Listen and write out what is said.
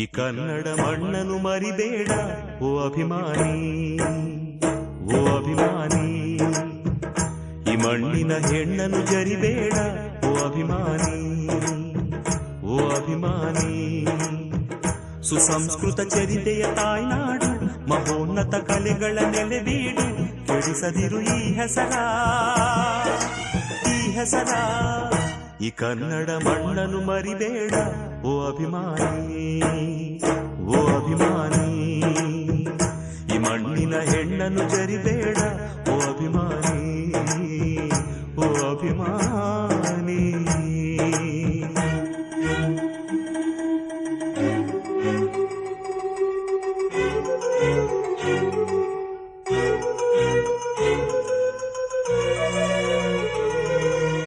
ಈ ಕನ್ನಡ ಮಣ್ಣನ್ನು ಮರಿಬೇಡ ಓ ಅಭಿಮಾನಿ, ಓ ಅಭಿಮಾನಿ. ಈ ಮಣ್ಣಿನ ಹೆಣ್ಣನ್ನು ಜರಿಬೇಡ ಓ ಅಭಿಮಾನಿ, ಓ ಅಭಿಮಾನಿ. ಸುಸಂಸ್ಕೃತ ಚರಿತೆಯ ತಾಯ್ನಾಡು, ಮಹೋನ್ನತ ಕಲೆಗಳ ನೆಲೆಬೀಡು. ಕೆಡಿಸದಿರು ಈ ಹೆಸರ, ಈ ಹೆಸರ. ಈ ಕನ್ನಡ ಮಣ್ಣನ್ನು ಮರಿಬೇಡ ಓ ಅಭಿಮಾನಿ, ಓ ಅಭಿಮಾನಿ. ಈ ಮಣ್ಣಿನ ಹೆಣ್ಣನ್ನು ಜರಿಬೇಡ ಓ ಅಭಿಮಾನಿ, ಓ ಅಭಿಮಾನಿ.